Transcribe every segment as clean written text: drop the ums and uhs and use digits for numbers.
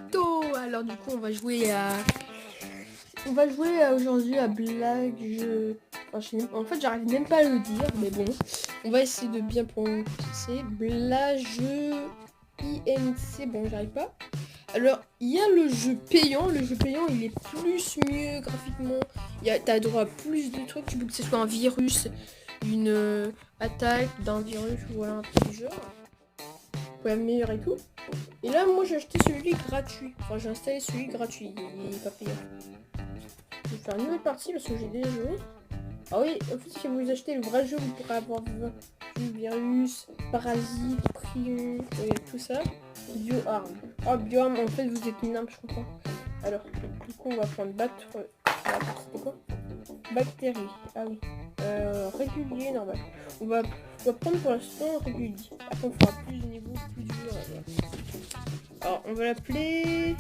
Poto. Alors du coup on va jouer aujourd'hui à blague. En fait j'arrive même pas à le dire, mais bon, on va essayer de bien prononcer. Blage INC. Bon, j'arrive pas. Alors il y a le jeu payant. Le jeu payant il est plus mieux graphiquement. T'as droit à plus de trucs. Tu veux que ce soit un virus, une attaque d'un virus ou voilà, un truc du genre. Ouais, meilleur et tout. Et là, moi, j'ai acheté celui gratuit. Enfin, j'ai installé celui gratuit. Il est pas payant. Je vais faire une nouvelle partie parce que j'ai déjà joué. Ah oui, en fait, si vous achetez le vrai jeu, vous pourrez avoir du virus, parasite, prion, tout ça. Bioarme. Oh, bioarme, en fait, vous êtes une arme, je comprends. Alors, du coup, on va prendre battre. C'était quoi? Bactéries. Ah oui. Régulier, normal. On va prendre pour l'instant régulier. Après, on fera plus de niveaux, plus dur. Alors, on va l'appeler.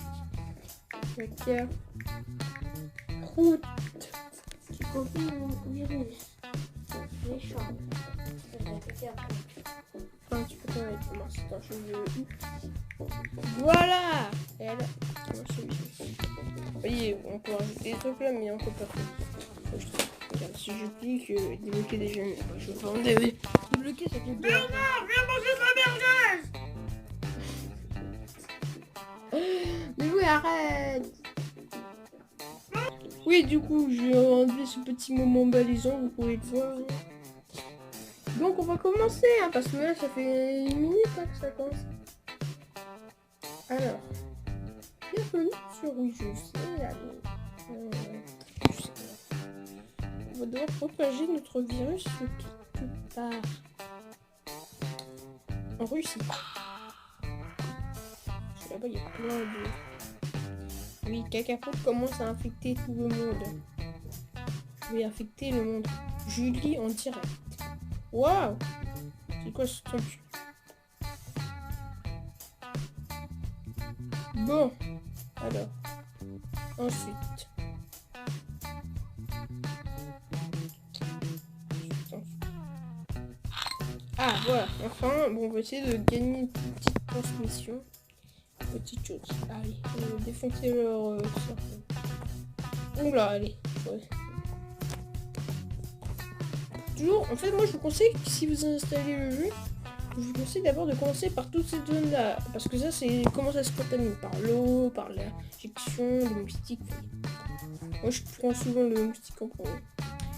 Route. Tu copies mon virus. Méchant. Enfin, tu peux faire avec moi, c'est un cheveu. Voilà. Et elle. Vous voyez, on peut rajouter des trucs là, mais on peut pas faire. Regarde, si je clique, débloquer des jeunes. Je vais pas débloquer, ça fait bien. Non, viens manger ma merguez. Mais oui, arrête. Oui, du coup, je vais enlever ce petit moment balisant, vous pouvez le voir. Donc, on va commencer, hein, parce que là, ça fait une minute que ça commence. Alors, bienvenue sur Oui, je sais, allez. Je sais pas. On va devoir propager notre virus quelque part. En Russie. Parce que là-bas, il y a plein de... Oui, Cacapo commence à infecter tout le monde. Je vais infecter le monde. Julie en direct. Waouh! C'est quoi ce truc? Bon. Alors. Ensuite. Ah, voilà. Enfin, bon, on va essayer de gagner une petite transmission. Petite chose. Allez, on va défoncer leur cerveau. Oula, allez. Ouais. Toujours, en fait, moi je vous conseille que si vous installez le jeu, je vous conseille d'abord de commencer par toutes ces zones là. Parce que ça, c'est comment ça se contamine. Par l'eau, par l'injection, le moustique. Moi je prends souvent le moustique en premier.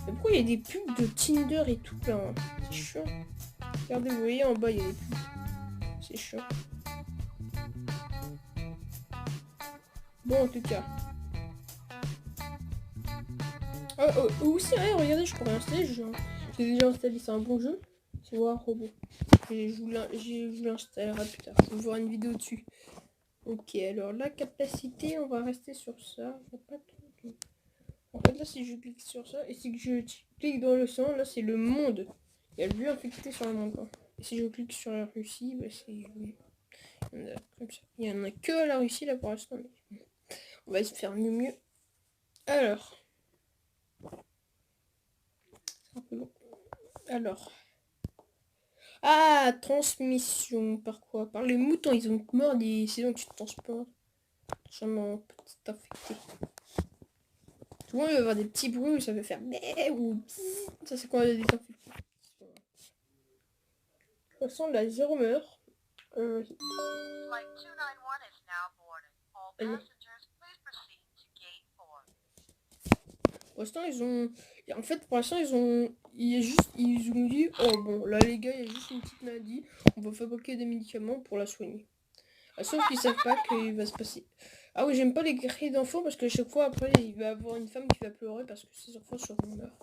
Mais pourquoi il y a des pubs de Tinder et tout là, hein? C'est chiant. Regardez, vous voyez en bas, il y a des pubs. C'est chiant. Bon, en tout cas. Aussi, ouais, regardez, je pourrais installer ce jeu. J'ai déjà installé, c'est un bon jeu. C'est War Robot. Je vous l'installerai plus tard. Je vais voir une vidéo dessus. Ok, alors la capacité, on va rester sur ça. Pas tout. En fait, là, si je clique sur ça, et si je clique dans le sang, là, c'est le monde. Il y a le lieu infecté sur le monde. Hein. Et si je clique sur la Russie, bah, c'est... Il y en a comme ça. Il y en a que la Russie, là, pour l'instant. Mais... On va essayer de faire mieux. Alors... C'est un peu long. Alors... Ah, transmission. Par quoi? Par les moutons. Ils ont mordre et c'est donc tu te transportes. Sûrement petit infecté. Souvent il va y avoir des petits bruits où ça va faire bé ou bzzz. Ça c'est quand il y a des infectés. De toute façon, la zéro meurt. Pour l'instant, ils ont... En fait, pour l'instant, ils ont dit, oh bon, là les gars, il y a juste une petite maladie. On va fabriquer des médicaments pour la soigner. Sauf qu'ils savent pas qu'il va se passer. Ah oui, j'aime pas les cris d'enfants parce que chaque fois après, il va y avoir une femme qui va pleurer parce que ses enfants seront morts.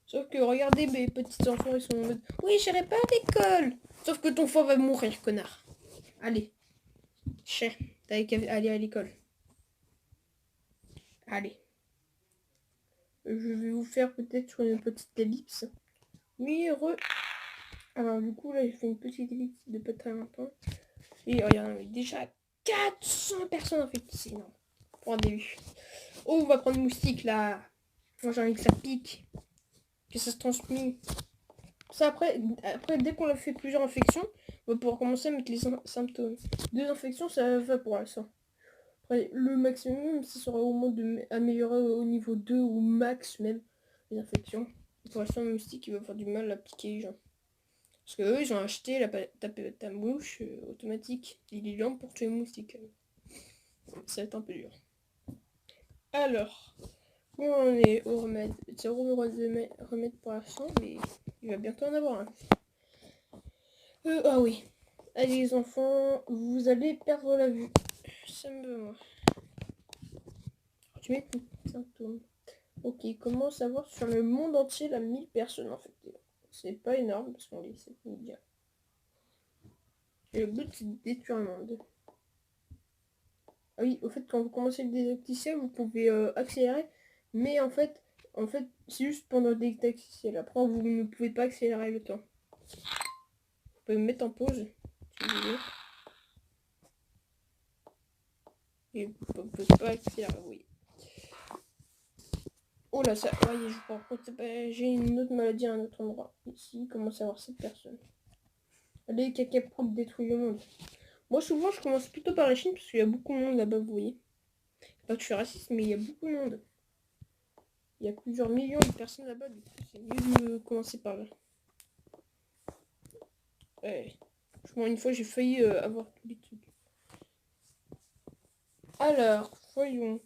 Sauf que regardez, mes petits enfants, ils sont en mode, oui, j'irai pas à l'école. Sauf que ton enfant va mourir, connard. Allez. Chef, t'as qu'à aller à l'école. Allez. Je vais vous faire peut-être sur une petite ellipse. Oui, heureux. Alors du coup, là, j'ai fait une petite ellipse de pas très longtemps. Et regarde, déjà 400 personnes infectées, c'est énorme. Pour un début. Oh, on va prendre moustique là. Moi j'ai envie que ça pique. Que ça se transmet. Ça après dès qu'on a fait plusieurs infections, on va pouvoir commencer à mettre les symptômes. 2 infections, ça va pour l'instant. Ouais, le maximum, ce sera au moins améliorer au niveau 2 ou max même les infections. Pour l'instant, le moustique, il va faire du mal à piquer les gens. Parce que eux, ils ont acheté la tapette à mouche automatique. Il est lent pour tuer les moustiques. Ça va être un peu dur. Alors, où on est au remède? 0 remède pour l'instant, mais il va bientôt en avoir un. Ah oui. Allez les enfants, vous allez perdre la vue. Ça me va, moi. Tu mets tout. Symptômes. Ok, comment savoir sur le monde entier la 1000 personnes infectées? C'est pas énorme parce qu'on est 7 milliards. Et le but c'est de détruire le monde. Ah oui, au fait quand vous commencez le désactiver, vous pouvez accélérer, mais en fait c'est juste pendant le désactiver. Après vous ne pouvez pas accélérer le temps. Vous pouvez me mettre en pause si vous voulez. Et vous ne pouvez pas accélérer, oui. Oh là, ça, voyez, je crois que j'ai une autre maladie à un autre endroit. Ici, comment savoir cette personne? Allez, caca pour détruire le monde. Moi, souvent, je commence plutôt par la Chine parce qu'il y a beaucoup de monde là-bas, vous voyez. Pas que je suis raciste, mais il y a beaucoup de monde. Il y a plusieurs millions de personnes là-bas, du coup, c'est mieux de commencer par là. Ouais. Franchement, une fois, j'ai failli avoir tous les trucs. Alors, voyons.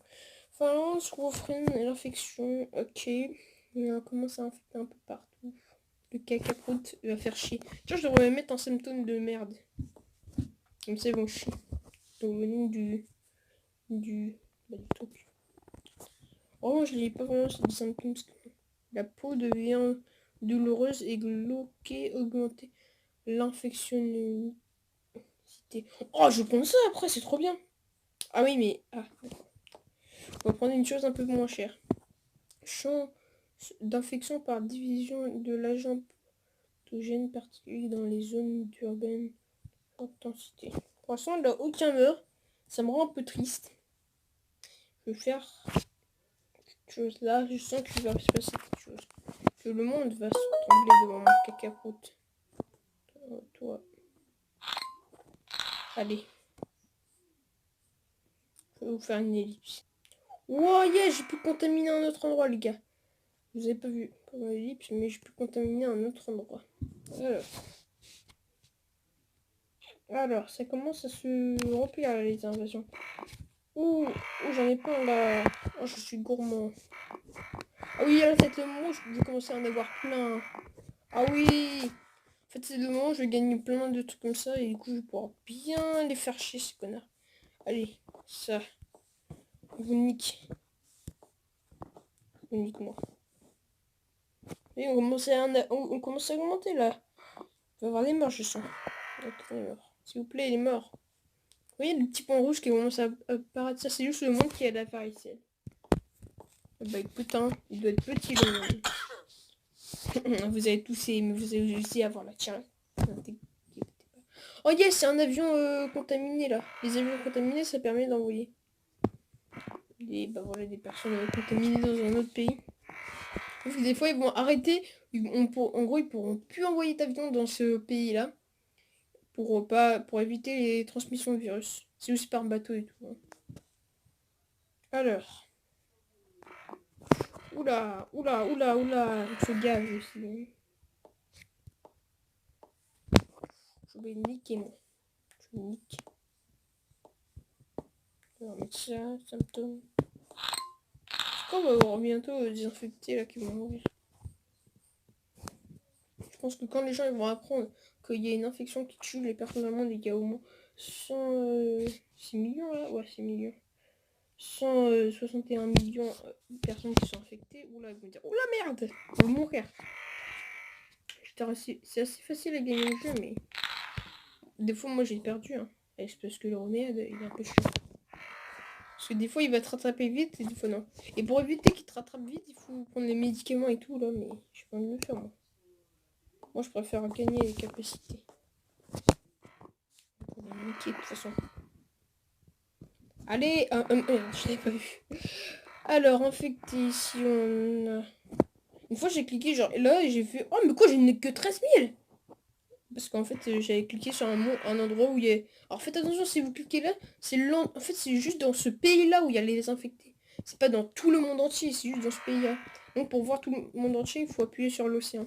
Finlande, freine l'infection. Ok. On commence à infecter un peu partout. Le caca-prout va faire chier. Tiens, je devrais me mettre en symptôme de merde. Comme ça, ils vont chier. Donc, le nom du truc. Oh, je l'ai pas vraiment, c'est des symptômes. La peau devient douloureuse et glauquée, augmenter l'infectiosité. Oh, je prends ça après, c'est trop bien. Ah oui, mais... Ah, on va prendre une chose un peu moins chère. Champ d'infection par division de l'agent pathogène particulier dans les zones urbaines intensité. Pour l'instant, là, aucun meurt. Ça me rend un peu triste. Je vais faire quelque chose là. Je sens qu'il va se passer quelque chose. Que le monde va se trembler devant mon caca-prout. Toi. Allez. Je vais vous faire une ellipse. Wow, yeah, j'ai pu contaminer un autre endroit, les gars. Vous avez pas vu pas l'ellipse, mais j'ai pu contaminer un autre endroit. Alors, ça commence à se remplir là, les invasions. Ouh, j'en ai plein là. Oh, je suis gourmand. Ah oui, là, c'est le moment où je vais commencer à en avoir plein. Ah oui. En fait, c'est le moment où je gagne plein de trucs comme ça et du coup, je vais pouvoir bien les faire chier, ces connards. Allez, ça. Vous nique. Vous nique moi. Et on commence à augmenter là. On va avoir des morts, je sens. S'il vous plaît, les morts. Vous voyez le petit point rouge qui commence à apparaître? Ça, c'est juste le monde qui a la varicelle. Bah putain, il doit être petit le monde. Vous avez toussé, mais vous avez réussi à avoir la tienne. Oh yes, c'est un avion contaminé là. Les avions contaminés, ça permet d'envoyer des personnes contaminées dans un autre pays. Parce que des fois, ils vont arrêter. En gros, ils pourront plus envoyer d'avions dans ce pays-là. Pour éviter les transmissions de virus. C'est aussi par bateau et tout. Hein. Alors. Oula. Je gage aussi. Je vais niquer moi. Je nique. On va mettre ça, symptômes. Je crois qu'on va avoir bientôt des infectés là qui vont mourir. Je pense que quand les gens ils vont apprendre qu'il y a une infection qui tue les personnes dans le monde et qu'il y a au moins 6 millions là, ouais 6 millions. 161 millions de personnes qui sont infectées. Oula, ils vont dire oula merde, on va mourir. C'est assez facile à gagner le jeu, mais des fois moi j'ai perdu. Hein. Et c'est parce que le remède il est un peu chiant. Parce que des fois il va te rattraper vite et des fois non. Et pour éviter qu'il te rattrape vite, il faut prendre les médicaments et tout là, mais je sais pas mieux faire moi. Moi je préfère gagner les capacités. On va niquer de toute façon. Allez, je l'avais pas vu. Alors, infecté ici, on a... Une fois j'ai cliqué genre, et là j'ai fait, oh mais quoi, j'ai que 13 000. Parce qu'en fait, j'avais cliqué sur un endroit où il y a... Alors faites attention, si vous cliquez là, en fait, c'est juste dans ce pays-là où il y a les infectés. C'est pas dans tout le monde entier, c'est juste dans ce pays-là. Donc pour voir tout le monde entier, il faut appuyer sur l'océan.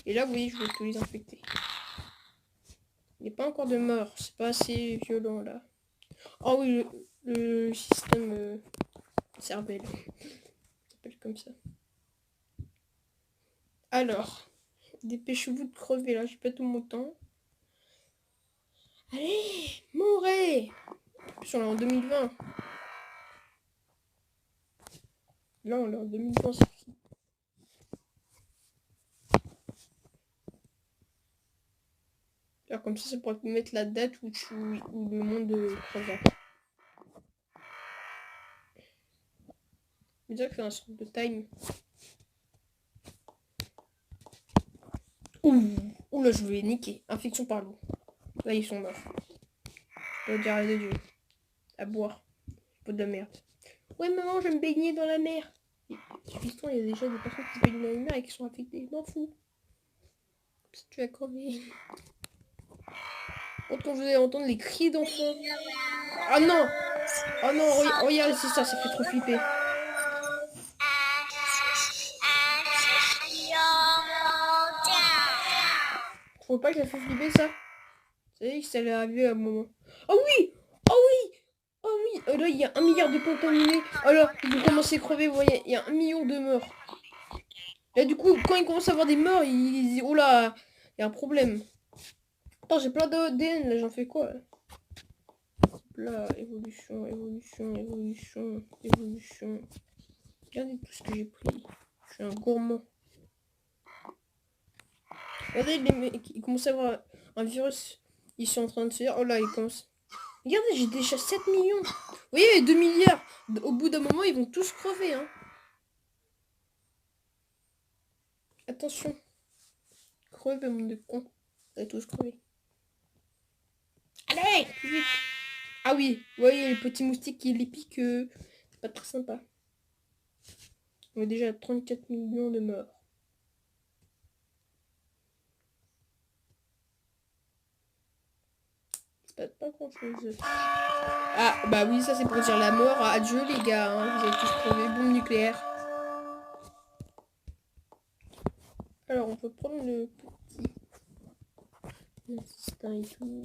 Et là, vous voyez, je vois tous les infectés. Il n'y a pas encore de mort, c'est pas assez violent là. Oh oui, le système cervelle. Ça s'appelle comme ça. Alors, dépêchez-vous de crever là, j'ai pas tout mon temps. Allez, mourrez! En plus, on est en 2020. Là, on est en 2020, c'est fini. Alors, comme ça pourrait mettre la date où le monde crevera. Je veux dire que c'est un sorte de time. Ouh là, je vais niquer. Infection par l'eau. Là, ils sont morts. Je dois dire à Dieu. À boire. Pas de la merde. Ouais, maman, je vais me baigner dans la mer. Justement, il y a déjà des personnes qui se baignent dans la mer et qui sont infectées. Je m'en fous. Parce que tu vas crever. Quand vous allez entendre les cris d'enfants. Ah non! Oh non, regarde, c'est ça fait trop flipper. Faut pas que ça fait flipper ça. Vous savez que ça allait arriver à un moment. Oh oui! Oh oui! Oh oui! Là, il y a 1 milliard de contaminés. Alors, ils vont commencer à crever, vous voyez, il y a 1 million de morts. Là, du coup, quand ils commencent à avoir des morts, ils disent, oh là, il y a un problème. Attends, j'ai plein d'ADN, là, j'en fais quoi là? Là, évolution, évolution, évolution, évolution. Regardez tout ce que j'ai pris. Je suis un gourmand. Regardez les mecs, ils commencent à avoir un virus. Ils sont en train de se dire, oh là, ils commencent. Regardez, j'ai déjà 7 millions. Vous voyez, 2 milliards. Au bout d'un moment, ils vont tous crever. Hein. Attention. Crevez, monde de con. Vous allez tous crever. Allez, plus vite. Ah oui, vous voyez, le petit moustique qui les pique, c'est pas très sympa. On est déjà à 34 millions de morts. C'est pas grand chose. Ah, bah oui, ça c'est pour dire la mort. Adieu les gars, hein. Vous allez tous crever. Bombe nucléaire. Alors, on peut prendre le petit intestin et tout.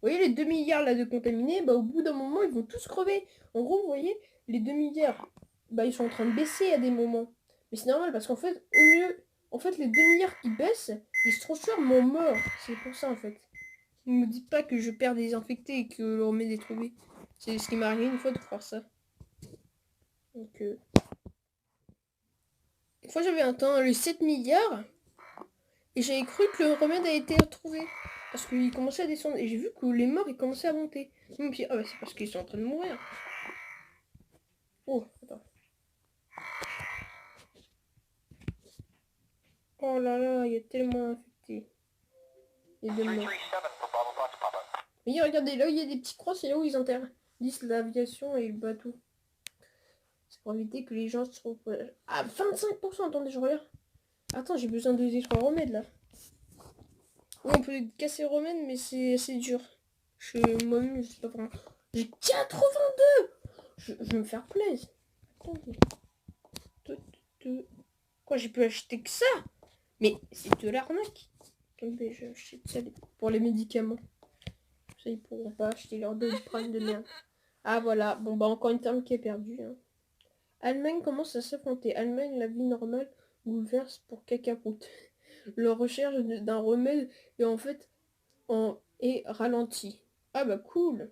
Vous voyez les 2 milliards là de contaminés, bah au bout d'un moment, ils vont tous crever. En gros, vous voyez, les 2 milliards, bah ils sont en train de baisser à des moments. Mais c'est normal parce qu'en fait, au mieux, en fait, les 2 milliards qui baissent, ils se transforment en morts. C'est pour ça en fait. Ne me dites pas que je perds des infectés et que l'on met des trouvés. C'est ce qui m'est arrivé une fois de faire ça. Donc, une fois j'avais atteint les 7 milliards et j'avais cru que le remède a été retrouvé. Parce qu'il commençait à descendre et j'ai vu que les morts ils commençaient à monter. Je me suis dit, ah bah c'est parce qu'ils sont en train de mourir. Oh, attends. Oh là là, il y a tellement infectés. Il y a des morts. Mais regardez, là il y a des petits croix, c'est là où ils interdisent l'aviation et le bateau. C'est pour éviter que les gens se trouvent... Ah, 25%, attendez, je regarde. Attends, j'ai besoin de 2 remèdes là. Oui, on peut casser le remède, mais c'est assez dur. Moi-même, je sais pas vraiment. J'ai 82. Je vais me faire plaisir. Attendez. Quoi, j'ai pu acheter que ça? Mais c'est de l'arnaque. Attendez, j'ai acheté ça pour les médicaments. Ça, ils pourront pas acheter leur Doliprane de merde. Ah voilà, bon bah encore une terme qui est perdue. Hein. Allemagne commence à s'affronter. Allemagne, la vie normale bouleverse pour cacaroute. Leur recherche d'un remède est en fait est ralenti. Ah bah cool.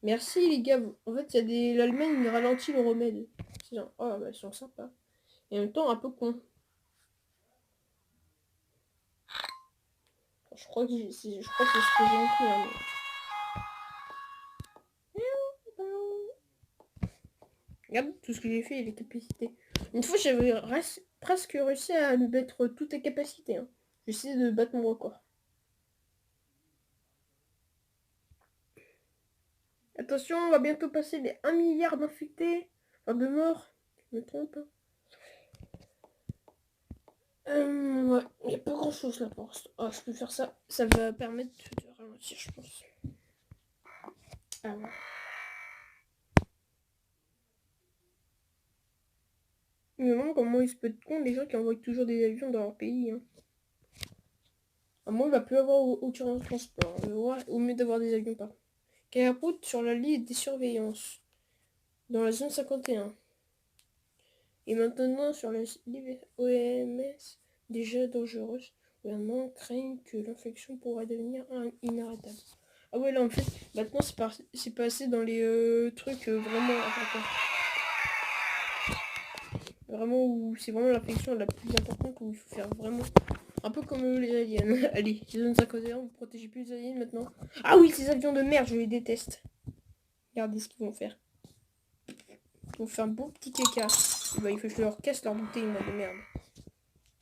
Merci les gars. En fait, il y a des... l'Allemagne ralentit le remède. C'est genre, oh bah ils sont sympas. Et en même temps un peu con. Je crois que c'est ce que j'ai compris. Hein, mais... Regarde tout ce que j'ai fait et les capacités. Une fois, j'avais presque réussi à mettre toutes les capacités. Hein. J'essaie de battre mon record. Attention, on va bientôt passer les 1 milliard d'infectés. Enfin, de morts. Je me trompe. Ouais, il n'y a pas grand chose là pour l'instant. Ah, je peux faire ça. Ça va permettre de ralentir, je pense. Ah ouais. Mais vraiment, comment il se peut être con les gens qui envoient toujours des avions dans leur pays. Hein. À moi, il va plus avoir aucun transport. Au mieux d'avoir des avions par. Quelle route sur la ligne des surveillances dans la zone 51. Et maintenant, sur la ligne OMS, déjà dangereuse, le gouvernement craint que l'infection pourrait devenir inarrêtable. Ah ouais, là, en fait, maintenant, c'est passé dans les trucs vraiment importants. Vraiment, où c'est vraiment l'infection la plus importante, où il faut faire vraiment... Un peu comme les aliens. Allez, les zones 51, vous protégez plus les aliens maintenant. Ah oui, ces avions de merde, je les déteste. Regardez ce qu'ils vont faire. Ils vont faire un beau petit caca. Et bah, il faut que je leur casse leur bouteille, moi, de merde.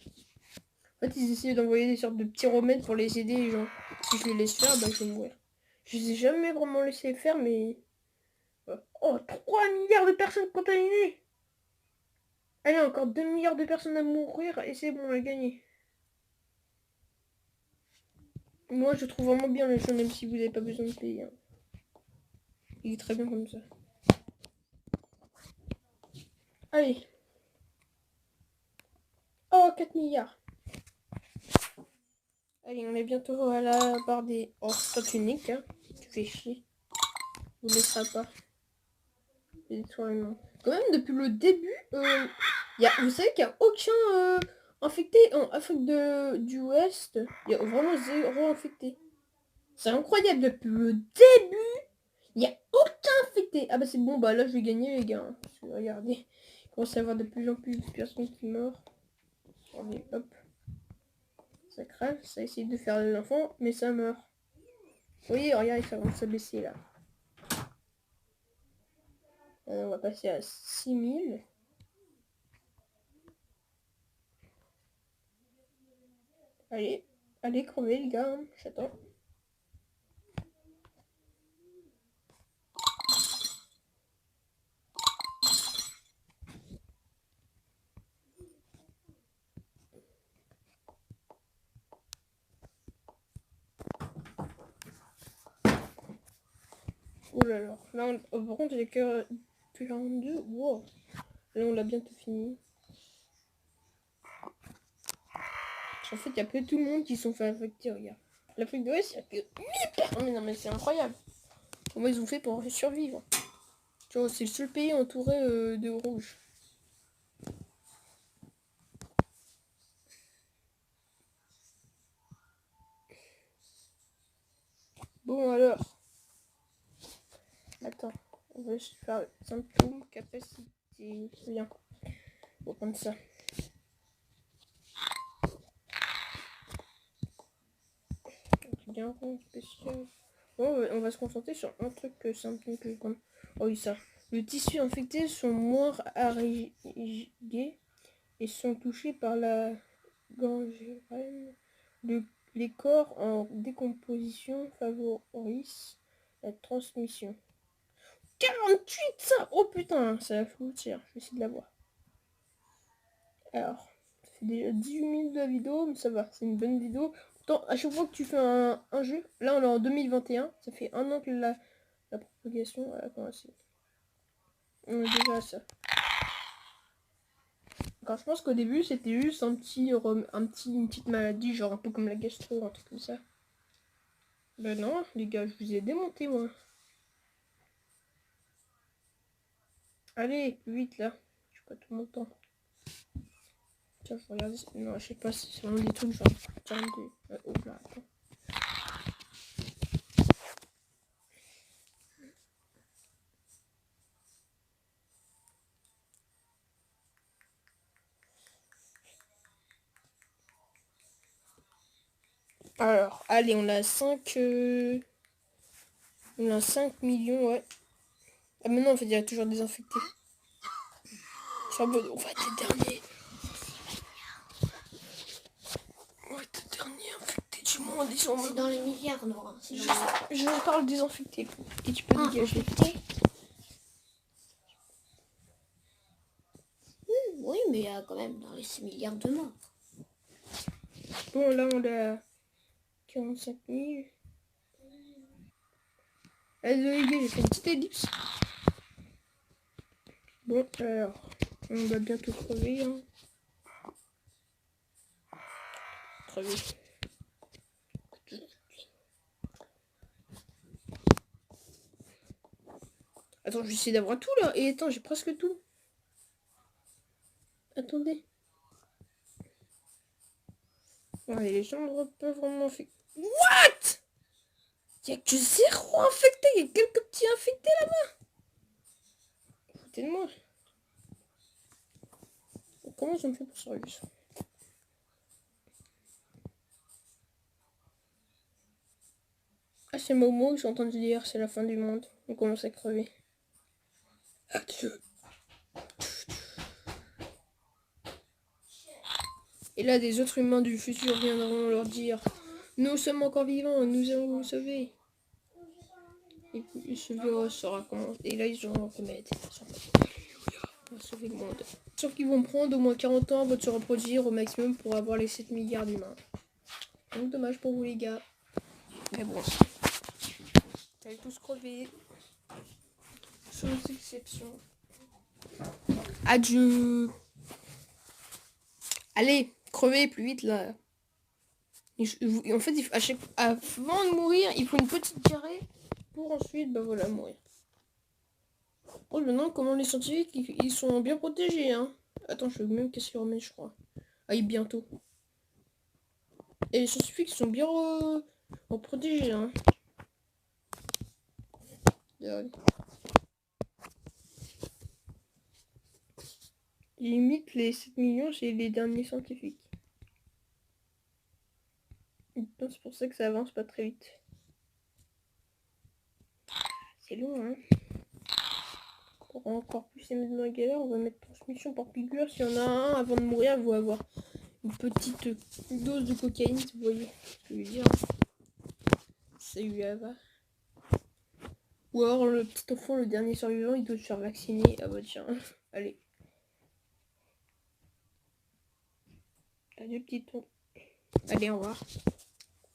En fait, ils essayaient d'envoyer des sortes de petits remèdes pour les aider, les gens. Si je les laisse faire, bah, je vais mourir. Je les ai jamais vraiment laissé faire, mais... Oh, 3 milliards de personnes contaminées. Allez, encore 2 milliards de personnes à mourir, et c'est bon, on a gagné. Moi, je trouve vraiment bien le jeu, même si vous n'avez pas besoin de payer. Hein. Il est très bien comme ça. Allez. Oh, 4 milliards. Allez, on est bientôt à la barre des... Oh, toi, tu niques, hein. Tu fais chier. Vous ne laisserez pas. Quand même, depuis le début, vous savez qu'il n'y a aucun infecté en Afrique du Ouest. Il y a vraiment 0 infecté. C'est incroyable, depuis le début, il n'y a aucun infecté. Ah bah c'est bon, bah là je vais gagner les gars. Parce que, regardez, il commence à y avoir de plus en plus de personnes qui meurent. Allez, hop. Ça crève, ça essaye de faire l'enfant, mais ça meurt. Oui, regardez, ça commence à baisser là. On va passer à 6000. Allez, allez crever les gars, hein. J'attends. Oh là là, là par contre j'ai que 42, wow. Là on l'a bientôt fini. En fait il y a peu tout le monde qui sont fait infecter, regarde. L'Afrique de l'Ouest, il y a que 1000 personnes. Mais non mais c'est incroyable. Comment ils ont fait pour survivre? Tu vois, c'est le seul pays entouré de rouge. Bon alors. Attends, on va faire symptômes, capacité. Bien. On va prendre ça. Bien, spécial. Bon, on va se concentrer sur un truc symptôme que je prends. Oh oui, ça. Le tissu infecté sont moins irrigués et sont touchés par la gangrène. Les corps en décomposition favorisent la transmission. 48 ça. Oh putain, ça va foutre cher. Je vais essayer de la voir. Alors, ça fait déjà 18 000 de la vidéo, mais ça va, c'est une bonne vidéo. Pourtant, à chaque fois que tu fais un jeu, là on est en 2021, ça fait un an que la propagation a commencé. On est déjà à ça. Alors, je pense qu'au début c'était juste une petite maladie, genre un peu comme la gastro, un truc comme ça. Ben non, les gars, je vous ai démonté moi. Allez, plus vite là, je pas tout mon temps. Tiens, je regarde. Non, je sais pas si c'est vraiment des trucs genre 42. Oh là, attends. Alors, allez, on a 5... On a 5 millions, ouais. Ah mais non, en fait, il y a toujours des infectés. On va être les derniers. On va être les derniers infectés du monde. C'est dans les milliards, Nora. Je parle des infectés. Et tu peux dégager. Oui, mais il y a quand même dans les 6 milliards de morts. Bon, là, on a 45 000. Désolé, les gars, j'ai fait une petite ellipse. Bon, alors, on va bientôt crever. Hein. Crever. Attends, je vais essayer d'avoir tout, là. Et attends, j'ai presque tout. Attendez. Ouais, les gens ne peuvent vraiment infecter. What? Il y a que 0 infecté. Il y a quelques petits infectés là-bas. Foutez de moi. Comment ils ont fait pour survivre? Ah, c'est Momo, ils sont entendus dire c'est la fin du monde. On commence à crever. Adieu. Et là, des autres humains du futur viendront leur dire nous sommes encore vivants, nous allons vous sauver. Et ce virus sera comment. Et là, ils ont un remède. On va sauver le monde. Sauf qu'ils vont prendre au moins 40 ans avant de se reproduire au maximum pour avoir les 7 milliards d'humains. Donc, dommage pour vous, les gars. Mais bon. Vous allez tous crever. Sans exception. Adieu. Allez, crevez plus vite là. En fait, avant de mourir, il faut une petite diarrhée pour ensuite, bah voilà, mourir. Oh, maintenant, comment les scientifiques, ils sont bien protégés, hein. Attends, je vais même casser leur remède, je crois. Ah, bientôt. Et les scientifiques, ils sont bien protégés, hein. Limite, les 7 millions, c'est les derniers scientifiques. C'est pour ça que ça avance pas très vite. C'est long, hein. Pour encore plus les mettre dans la galère, on va mettre transmission par piqûre. Si on a un avant de mourir, vous allez avoir une petite dose de cocaïne, si vous voyez ce que je veux dire. Ça lui va. Ou alors le petit enfant, le dernier survivant, il doit se faire vacciner. Ah bah tiens, allez. Adieu petit ton. Allez, au revoir.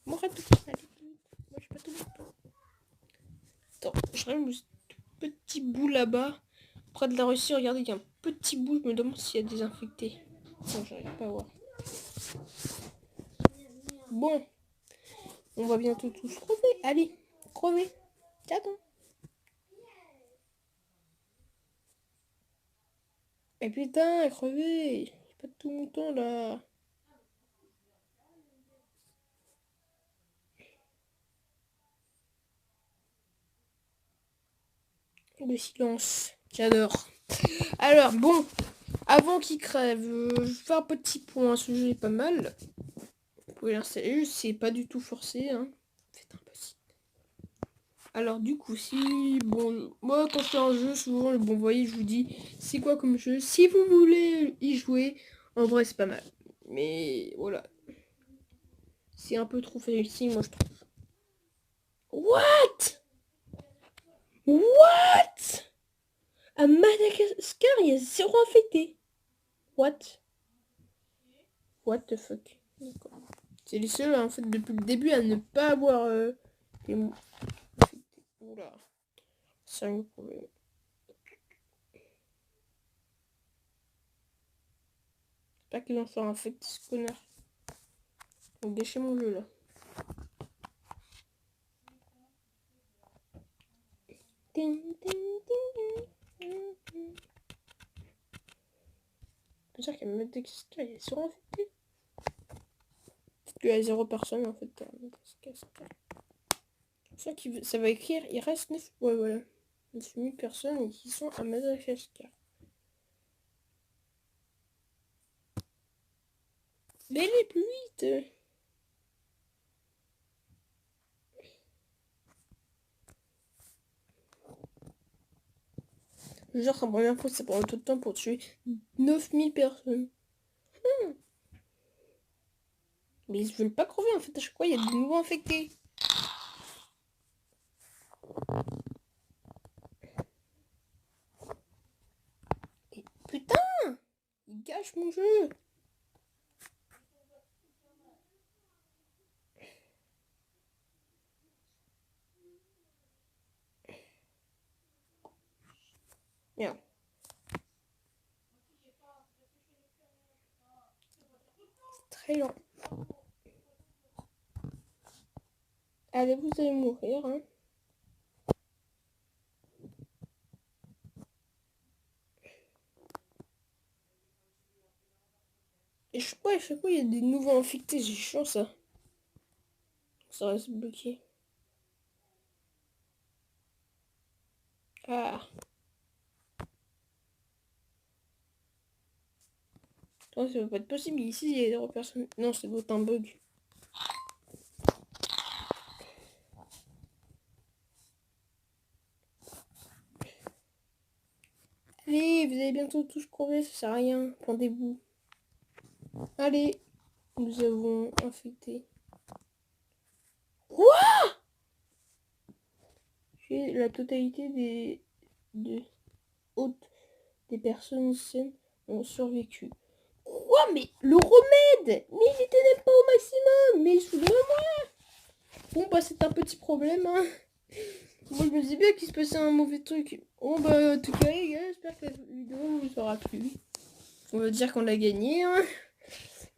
Moi, allez, moi je suis pas tout le temps. Attends, je rêve ce petit bout là-bas. Près de la Russie, regardez, il y a un petit bout, je me demande s'il y a des infectés. Non, j'arrive pas à voir. Bon, on va bientôt tous crever. Allez, crever. J'attends. Et putain, crever. J'ai pas tout mon temps là. Le silence. J'adore. Alors, bon. Avant qu'il crève, je vais faire un petit point. Ce jeu est pas mal. Vous pouvez l'installer. C'est pas du tout forcé. Hein. C'est impossible. Alors, du coup, si... Bon, moi, quand je fais un jeu, souvent, bon, vous voyez, je vous dis, c'est quoi comme jeu? Si vous voulez y jouer, en vrai, c'est pas mal. Mais, voilà. C'est un peu trop facile, moi, je trouve. What? What? À Madagascar, il y a 0 infecté. What? What the fuck? C'est les seuls, en fait, depuis le début à ne pas avoir des infectés. Oula. Sérieux problème. Pas qu'ils vont faire infecter ce connard. Ils vont gâcher mon jeu, là. C'est-à-dire qu'à Madagascar, il y a 0 infectés. Peut-être qu'il y a 0 personne, en fait, à Madagascar. Ça va écrire, il reste 9... Ouais, voilà. 9000 personnes qui sont à Madagascar. Mais allez plus vite! Genre, la première fois, ça prend tout de temps pour tuer 9000 personnes. Mais ils veulent pas crever, en fait. À chaque fois, il y a de nouveaux infectés. Et putain! Ils gâchent mon jeu! Merde. C'est très lent. Allez, vous allez mourir, hein. Et je sais pas, à chaque fois, il y a des nouveaux infectés. C'est chiant, ça. Ça reste bloqué. Ah. Oh, ça va pas être possible. Ici, il y a 0 personnes. Non, ça doit être un bug. Allez, vous allez bientôt tous crever, ça sert à rien. Pendez-vous. Allez, nous avons infecté. Quoi? J'ai la totalité des personnes saines ont survécu. Quoi? Mais le remède! Mais il était même pas au maximum! Mais souvenez-moi! Bon, bah, c'est un petit problème, hein. Moi, je me dis bien qu'il se passait un mauvais truc. Bon, bah, en tout cas, les gars, j'espère que la vidéo vous aura plu. On va dire qu'on a gagné, hein.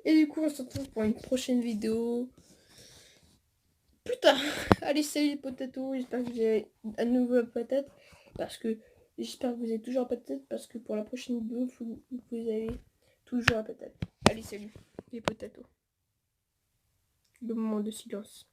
Et du coup, on se retrouve pour une prochaine vidéo. Putain! Allez, salut les potatoes. J'espère que vous avez à nouveau la patate. Parce que j'espère que vous avez toujours la patate. Parce que pour la prochaine vidéo, vous avez toujours la patate. Allez, salut les potatoes. Le moment de silence.